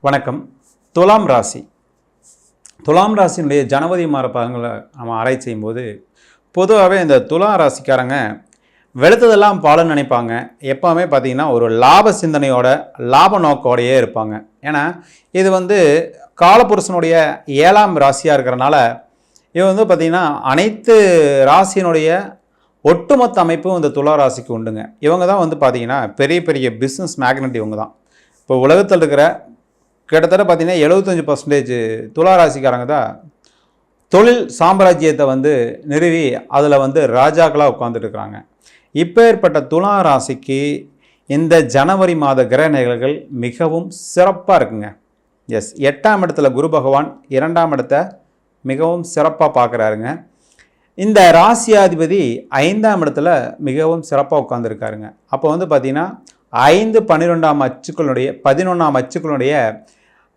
வணக்கம். துலாம் ராசி. துலாம் ராசியினுடைய ஜனவரி மாத பலன்களை நம்ம ஆராய்ச்சி செய்யும்போது பொதுவாகவே இந்த துலாம் ராசிக்காரங்க வெளுத்ததெல்லாம் பாலுன்னு நினைப்பாங்க. எப்போவுமே பார்த்திங்கன்னா ஒரு லாப சிந்தனையோட லாப நோக்கோடையே இருப்பாங்க. ஏன்னா இது காலபுருஷனுடைய 7ஆம் ராசியாக இருக்கிறனால இது பார்த்திங்கன்னா அனைத்து ராசியினுடைய ஒட்டுமொத்த அமைப்பும் இந்த துலா ராசிக்கு உண்டுங்க. இவங்க தான் பார்த்திங்கன்னா பெரிய பெரிய பிஸ்னஸ் மேக்னெட். இவங்க தான் இப்போ உலகத்தில் இருக்கிற கிட்டத்தட்ட பார்த்திங்கன்னா 75% துலா ராசிக்காரங்க தான் தொழில் சாம்ராஜ்யத்தை நிறுவி அதில் ராஜாக்களாக உட்காந்துட்டு இருக்கிறாங்க. இப்போ ஏற்பட்ட துலா ராசிக்கு இந்த ஜனவரி மாத கிரக நிலைகள் மிகவும் சிறப்பாக இருக்குங்க. 8ஆம் இடத்துல குரு பகவான் 2ஆம் இடத்தை மிகவும் சிறப்பாக பார்க்குறாருங்க. இந்த ராசியாதிபதி 5ஆம் இடத்துல மிகவும் சிறப்பாக உட்காந்துருக்காருங்க. அப்போ பார்த்திங்கன்னா 5, 12ஆம் அச்சுக்களுடைய 11ஆம் அச்சுக்களுடைய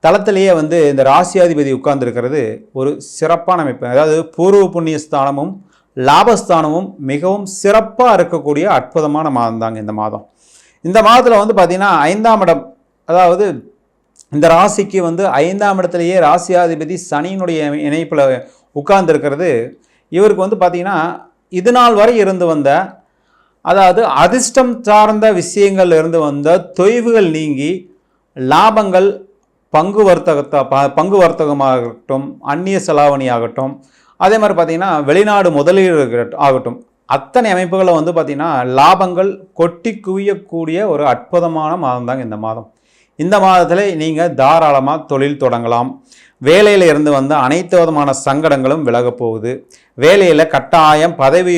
தளத்திலேயே இந்த ராசியாதிபதி உட்கார்ந்துருக்கிறது ஒரு சிறப்பான அமைப்பு. அதாவது பூர்வ புண்ணிய ஸ்தானமும் லாபஸ்தானமும் மிகவும் சிறப்பாக இருக்கக்கூடிய அற்புதமான மாதம் தாங்க இந்த மாதம். இந்த மாதத்தில் பார்த்திங்கன்னா 5ஆம் இடம், அதாவது இந்த ராசிக்கு 5ஆம் இடத்துலையே ராசியாதிபதி சனியினுடைய இணைப்பில் உட்கார்ந்துருக்கிறது இவருக்கு பார்த்திங்கன்னா இது நாள் வரை இருந்து வந்த, அதாவது அதிர்ஷ்டம் சார்ந்த விஷயங்கள் இருந்து வந்த தொய்வுகள் நீங்கி லாபங்கள், பங்கு வர்த்தகமாகட்டும், அந்நிய செலாவணி ஆகட்டும், அதே மாதிரி பார்த்திங்கன்னா வெளிநாடு முதலீடு ஆகட்டும், அத்தனை அமைப்புகளை பார்த்திங்கன்னா லாபங்கள் கொட்டி குவியக்கூடிய ஒரு அற்புதமான மாதம் தாங்க இந்த மாதம். இந்த மாதத்தில் நீங்கள் தாராளமாக தொழில் தொடங்கலாம். வேலையில் இருந்து அனைத்து விதமான சங்கடங்களும் விலகப் போகுது. வேலையில் கட்டாயம் பதவி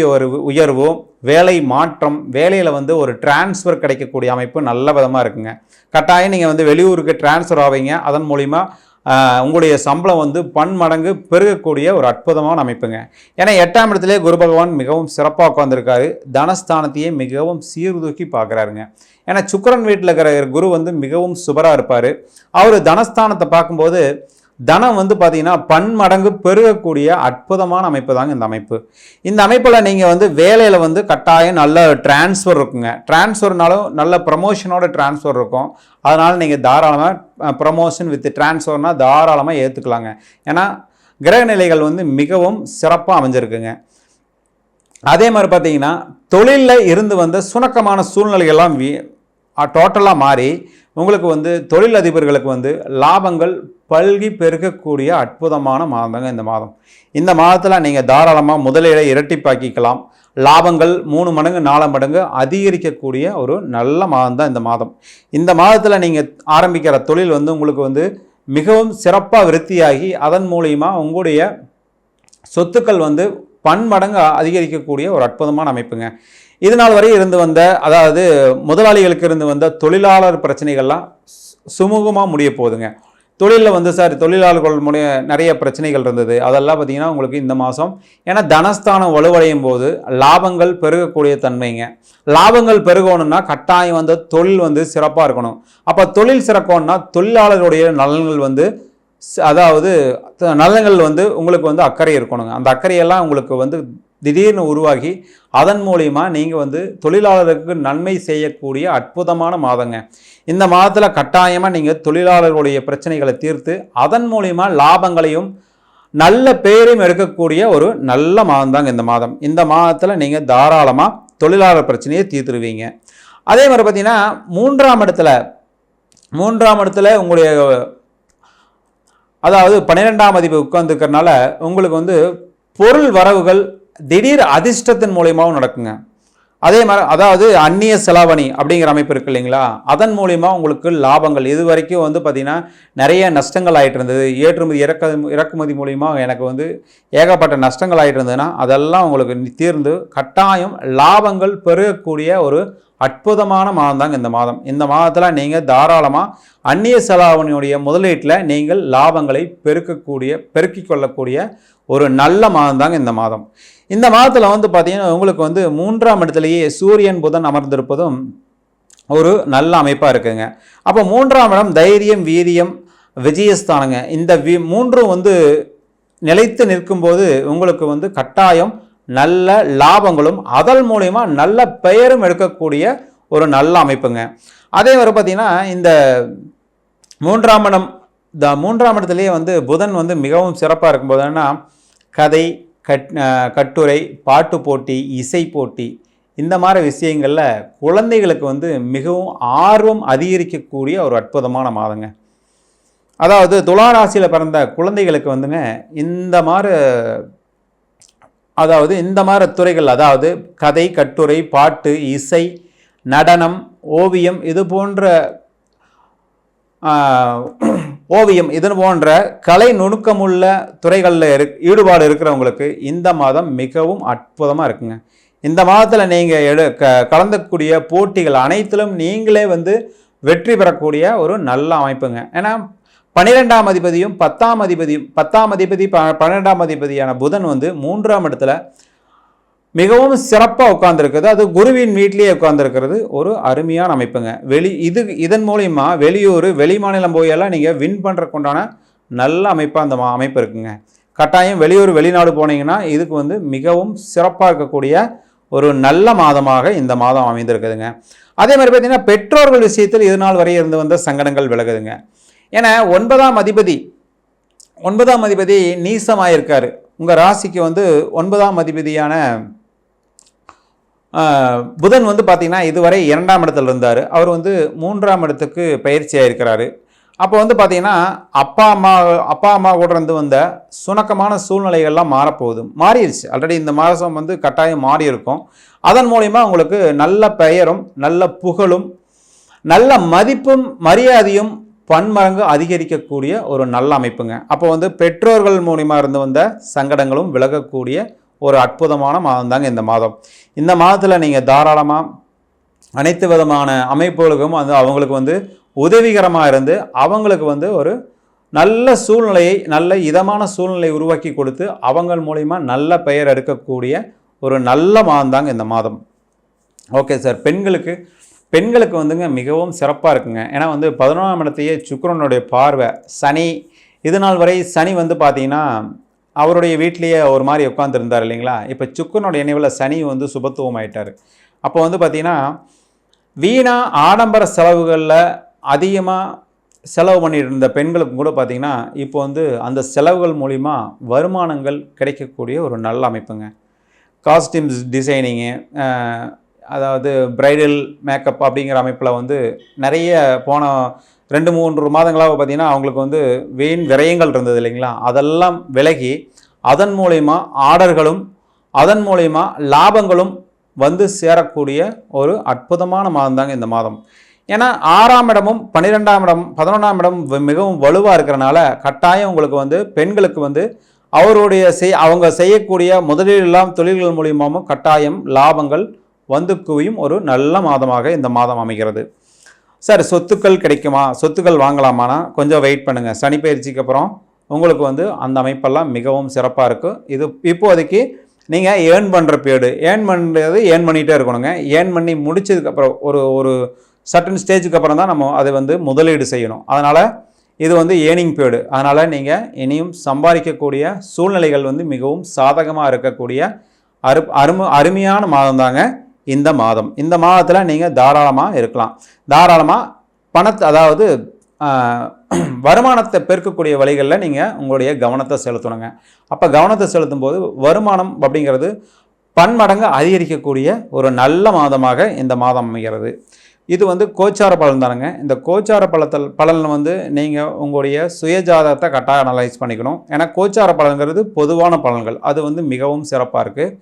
உயர்வோ, வேலை மாற்றம், வேலையில் ஒரு டிரான்ஸ்ஃபர் கிடைக்கக்கூடிய அமைப்பு நல்ல விதமாக இருக்குங்க. கட்டாயம் நீங்கள் வெளியூருக்கு டிரான்ஸ்ஃபர் ஆவீங்க. அதன் மூலிமா உங்களுடைய சம்பளம் பன்மடங்கு பெருகக்கூடிய ஒரு அற்புதமான அமைப்புங்க. ஏன்னா 8ஆம் இடத்திலே குரு பகவான் மிகவும் சிறப்பாக உட்காந்துருக்காரு. தனஸ்தானத்தையே மிகவும் சீர்தூக்கி பார்க்குறாருங்க. ஏன்னா சுக்கிரன் வீட்டில் இருக்கிற குரு மிகவும் சுபராக இருப்பார். அவர் தனஸ்தானத்தை பார்க்கும்போது தனம் பார்த்திங்கன்னா பன்மடங்கு பெருகக்கூடிய அற்புதமான அமைப்பு தாங்க இந்த அமைப்பு. இந்த அமைப்பில் நீங்கள் வேலையில் கட்டாயம் நல்ல டிரான்ஸ்ஃபர் இருக்குங்க. டிரான்ஸ்ஃபர்னாலும் நல்ல ப்ரமோஷனோட டிரான்ஸ்ஃபர் இருக்கும். அதனால் நீங்கள் தாராளமாக ப்ரமோஷன் வித் டிரான்ஸ்ஃபர்னால் தாராளமாக ஏற்றுக்கலாங்க. ஏன்னா கிரக நிலைகள் மிகவும் சிறப்பாக அமைஞ்சிருக்குங்க. அதே மாதிரி பார்த்திங்கன்னா தொழிலில் இருந்து சுணக்கமான சூழ்நிலைகள்லாம் டோட்டலாக மாறி உங்களுக்கு தொழில் அதிபர்களுக்கு லாபங்கள் பல்கி பெருகக்கூடிய அற்புதமான மாதம் தாங்க இந்த மாதம். இந்த மாதத்தில் நீங்கள் தாராளமாக முதலீடை இரட்டிப்பாக்கிக்கலாம். லாபங்கள் 3 மடங்கு 4 மடங்கு அதிகரிக்கக்கூடிய ஒரு நல்ல மாதம் தான் இந்த மாதம். இந்த மாதத்தில் நீங்கள் ஆரம்பிக்கிற தொழில் உங்களுக்கு மிகவும் சிறப்பாக விருத்தியாகி அதன் மூலிமா உங்களுடைய சொத்துக்கள் பன்மடங்கு அதிகரிக்கக்கூடிய ஒரு அற்புதமான அமைப்புங்க. இது நாள் வரை இருந்து வந்த, அதாவது முதலாளிகளுக்கு இருந்து வந்த தொழிலாளர் பிரச்சனைகள்லாம் சுமூகமாக முடிய போகுதுங்க. தொழிலில் தொழிலாளர்கள் நிறைய பிரச்சனைகள் இருந்தது. அதெல்லாம் பார்த்திங்கன்னா உங்களுக்கு இந்த மாதம், ஏன்னா தனஸ்தானம் வலுவடையும் போது லாபங்கள் பெருகக்கூடிய தன்மைங்க. லாபங்கள் பெருகணும்னா கட்டாயம் தொழில் சிறப்பாக இருக்கணும். அப்போ தொழில் சிறக்கணும்னா தொழிலாளர்களுடைய நலன்கள் அதாவது நலன்கள் உங்களுக்கு அக்கறை இருக்கணுங்க. அந்த அக்கறையெல்லாம் உங்களுக்கு திடீர்னு உருவாகி அதன் மூலிமா நீங்கள் தொழிலாளருக்கு நன்மை செய்யக்கூடிய அற்புதமான மாதங்க. இந்த மாதத்தில் கட்டாயமாக நீங்கள் தொழிலாளர்களுடைய பிரச்சனைகளை தீர்த்து அதன் மூலிமா லாபங்களையும் நல்ல பேரையும் எடுக்கக்கூடிய ஒரு நல்ல மாதம் தாங்க இந்த மாதம். இந்த மாதத்தில் நீங்கள் தாராளமாக தொழிலாளர் பிரச்சனையை தீர்த்துருவீங்க. அதே மாதிரி பார்த்திங்கன்னா 3ஆம் இடத்துல உங்களுடைய, அதாவது 12ஆம் அதிபதி உட்கார்ந்துக்கிறனால உங்களுக்கு பொருள் வரவுகள் திடீர் அதிர்ஷ்டத்தின் மூலியமாகவும் நடக்குங்க. அதே மாதிரி அதாவது அந்நிய செலாவணி அப்படிங்கிற அமைப்பு இருக்கு இல்லைங்களா, அதன் மூலிமா உங்களுக்கு லாபங்கள். இது வரைக்கும் பார்த்திங்கன்னா நிறைய நஷ்டங்கள் ஆகிட்டு இருந்தது. ஏற்றுமதி இறக்குமதி மூலிமா எனக்கு ஏகப்பட்ட நஷ்டங்கள் ஆகிட்டு இருந்ததுன்னா அதெல்லாம் உங்களுக்கு தீர்ந்து கட்டாயம் லாபங்கள் பெருகக்கூடிய ஒரு அற்புதமான மாதம் தாங்க இந்த மாதம். இந்த மாதத்தில் நீங்கள் தாராளமாக அந்நிய செலாவணியுடைய முதலீட்டில் நீங்கள் லாபங்களை பெருக்கிக் கொள்ளக்கூடிய ஒரு நல்ல மாதம் தாங்க இந்த மாதம். இந்த மாதத்தில் பார்த்தீங்கன்னா உங்களுக்கு 3ஆம் இடத்துலையே சூரியன் புதன் அமர்ந்திருப்பதும் ஒரு நல்ல அமைப்பாக இருக்குங்க. அப்போ 3ஆம் இடம் தைரியம், வீரியம், விஜயஸ்தானங்க. இந்த மூன்றும் நிலைத்து நிற்கும்போது உங்களுக்கு கட்டாயம் நல்ல லாபங்களும் அதன் மூலமா நல்ல பெயரும் எடுக்கக்கூடிய ஒரு நல்ல அமைப்புங்க. அதே மாதிரி பார்த்தீங்கன்னா இந்த மூன்றாம் இடம், மூன்றாம் இடத்துலேயே வந்து புதன் வந்து மிகவும் சிறப்பாக இருக்கும்போது என்னன்னா கதை, கட்டுரை, பாட்டு போட்டி, இசை போட்டி, இந்த மாதிரி விஷயங்களில் குழந்தைகளுக்கு வந்து மிகவும் ஆர்வம் அதிகரிக்கக்கூடிய ஒரு அற்புதமான மாதங்க. அதாவது துளாராசியில் பிறந்த குழந்தைகளுக்கு வந்துங்க இந்த மாதிரி துறைகள், அதாவது கதை, கட்டுரை, பாட்டு, இசை, நடனம், ஓவியம், இது போன்ற கலை நுணுக்கமுள்ள துறைகளில் ஈடுபாடு இருக்கிறவங்களுக்கு இந்த மாதம் மிகவும் அற்புதமாக இருக்குங்க. இந்த மாதத்தில் நீங்கள் கலந்தக்கூடிய போட்டிகள் அனைத்திலும் நீங்களே வந்து வெற்றி பெறக்கூடிய ஒரு நல்ல அமைப்புங்க. ஏன்னா 12ஆம் அதிபதியும் 10ஆம் அதிபதியும் 12ஆம் அதிபதியான புதன் வந்து 3ஆம் இடத்துல மிகவும் சிறப்பாக உட்கார்ந்துருக்குது. அது குருவின் வீட்டிலேயே உட்கார்ந்துருக்கிறது ஒரு அருமையான அமைப்புங்க. இதன் மூலிமா வெளியூர், வெளி மாநிலம் போயெல்லாம் நீங்கள் வின் பண்ணுறதுக்குண்டான நல்ல அமைப்பாக அந்த அமைப்பு இருக்குங்க. கட்டாயம் வெளியூர், வெளிநாடு போனீங்கன்னா இதுக்கு வந்து மிகவும் சிறப்பாக இருக்கக்கூடிய ஒரு நல்ல மாதமாக இந்த மாதம் அமைந்திருக்குதுங்க. அதே மாதிரி பார்த்தீங்கன்னா பெற்றோர்கள் விஷயத்தில் இது நாள் வரை இருந்து வந்த சங்கடங்கள் விலகுதுங்க. ஏன்னா 9ஆம் அதிபதி நீசமாயிருக்காரு. உங்கள் ராசிக்கு வந்து 9ஆம் அதிபதியான புதன் வந்து பார்த்தீங்கன்னா இதுவரை 2ஆம் இடத்துல இருந்தார். அவர் வந்து 3ஆம் இடத்துக்கு பயிற்சியாக இருக்கிறாரு. அப்போ வந்து பார்த்தீங்கன்னா அப்பா அம்மா கூட இருந்து வந்த சுணக்கமான சூழ்நிலைகள்லாம் மாறிடுச்சு. ஆல்ரெடி இந்த மாதம் வந்து கட்டாயம் மாறி இருக்கும். அதன் மூலிமா உங்களுக்கு நல்ல பெயரும், நல்ல புகழும், நல்ல மதிப்பும், மரியாதையும் பன்மடங்கு அதிகரிக்கக்கூடிய ஒரு நல்ல அமைப்புங்க. அப்போ வந்து பெற்றோர்கள் மூலிமா இருந்து வந்த சங்கடங்களும் விலகக்கூடிய ஒரு அற்புதமான மாதம் தாங்க இந்த மாதம். இந்த மாதத்தில் நீங்கள் தாராளமாக அனைத்து விதமான அமைப்புகளுக்கும் வந்து அவங்களுக்கு வந்து உதவிகரமாக இருந்து அவங்களுக்கு வந்து ஒரு நல்ல சூழ்நிலையை, நல்ல இதமான சூழ்நிலையை உருவாக்கி கொடுத்து அவங்க மூலிமா நல்ல பெயர் எடுக்கக்கூடிய ஒரு நல்ல மாதம் தாங்க இந்த மாதம். ஓகே சார், பெண்களுக்கு வந்துங்க மிகவும் சிறப்பாக இருக்குங்க. ஏன்னா வந்து 11ஆம் இடத்தையே சுக்கிரனுடைய பார்வை, சனி, இது நாள் வரை சனி வந்து பார்த்தீங்கன்னா அவருடைய வீட்டிலேயே ஒரு மாதிரி உட்காந்துருந்தார் இல்லைங்களா. இப்போ சுக்கிரனுடைய நினைவில் சனி வந்து சுபத்துவம் ஆயிட்டார். அப்போ வந்து பார்த்தீங்கன்னா வீணா ஆடம்பர செலவுகளில் அதிகமாக செலவு பண்ணிட்டு இருந்த பெண்களுக்கு கூட பார்த்திங்கன்னா இப்போ வந்து அந்த செலவுகள் மூலிமா வருமானங்கள் கிடைக்கக்கூடிய ஒரு நல்ல அமைப்புங்க. காஸ்டியூம்ஸ் டிசைனிங்கு, அதாவது பிரைடல் மேக்கப் அப்படிங்கிற அமைப்பில் வந்து நிறைய போன 2-3 மாதங்களாக பார்த்திங்கன்னா அவங்களுக்கு வந்து வீண் விரயங்கள் இருந்தது இல்லைங்களா. அதெல்லாம் விலகி அதன் மூலிமா ஆர்டர்களும் அதன் மூலிமா லாபங்களும் வந்து சேரக்கூடிய ஒரு அற்புதமான மாதம் தாங்க இந்த மாதம். ஏன்னா 6ஆம் இடமும் 12ஆம் இடம் 11ஆம் இடம் மிகவும் வலுவாக இருக்கிறனால கட்டாயம் உங்களுக்கு வந்து பெண்களுக்கு வந்து அவங்க செய்யக்கூடிய முதலீடுலாம் தொழில்கள் மூலியமாகவும் கட்டாயம் லாபங்கள் வந்து குவியும் ஒரு நல்ல மாதமாக இந்த மாதம் அமைகிறது. சார், சொத்துக்கள் கிடைக்குமா, சொத்துக்கள் வாங்கலாமானா கொஞ்சம் வெயிட் பண்ணுங்கள். சனி பயிற்சிக்கு அப்புறம் உங்களுக்கு வந்து அந்த அமைப்பெல்லாம் மிகவும் சிறப்பாக இருக்கும். இது இப்போதைக்கு நீங்கள் ஏர்ன் பண்ணுற பீரியடு, ஏர்ன் பண்ணிகிட்டே இருக்கணுங்க. ஏர்ன் பண்ணி முடிச்சதுக்கப்புறம் ஒரு சர்டன் ஸ்டேஜுக்கு அப்புறம் தான் நம்ம அதை வந்து முதலீடு செய்யணும். அதனால் இது வந்து ஏர்னிங் பீரியடு. அதனால் நீங்கள் இனியும் சம்பாதிக்கக்கூடிய சூழ்நிலைகள் வந்து மிகவும் சாதகமாக இருக்கக்கூடிய அருமையான மாதம் தாங்க இந்த மாதம். இந்த மாதத்தில் நீங்கள் தாராளமாக இருக்கலாம். தாராளமாக பணத்தை, அதாவது வருமானத்தை பெருக்கக்கூடிய வழிகளில் நீங்கள் உங்களுடைய கவனத்தை செலுத்தணுங்க. அப்போ கவனத்தை செலுத்தும் போது வருமானம் அப்படிங்கிறது பன்மடங்கு அதிகரிக்கக்கூடிய ஒரு நல்ல மாதமாக இந்த மாதம் அமைகிறது. இது வந்து கோச்சார பலன் தானுங்க. இந்த கோச்சார பலன் வந்து நீங்கள் உங்களுடைய சுயஜாதகத்தை கட்டாயம் அனலைஸ் பண்ணிக்கணும். ஏன்னா கோச்சார பலன்கிறது பொதுவான பலன்கள், அது வந்து மிகவும் சிறப்பாக இருக்குது.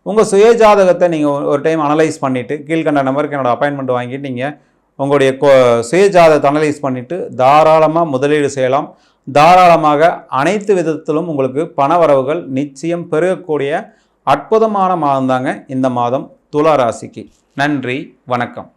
உங்கள் சுயஜாதகத்தை நீங்கள் ஒரு டைம் அனலைஸ் பண்ணிவிட்டு கீழ்கண்ட நம்பருக்கு என்னோடய அப்பாயின்மெண்ட் வாங்கிட்டு நீங்கள் உங்களுடைய சுயஜாதகத்தை அனலைஸ் பண்ணிவிட்டு தாராளமாக முதலீடு செய்யலாம். தாராளமாக அனைத்து விதத்திலும் உங்களுக்கு பண வரவுகள் நிச்சயம் பெருகக்கூடிய அற்புதமான மாதம் தாங்க இந்த மாதம் துலா ராசிக்கு. நன்றி, வணக்கம்.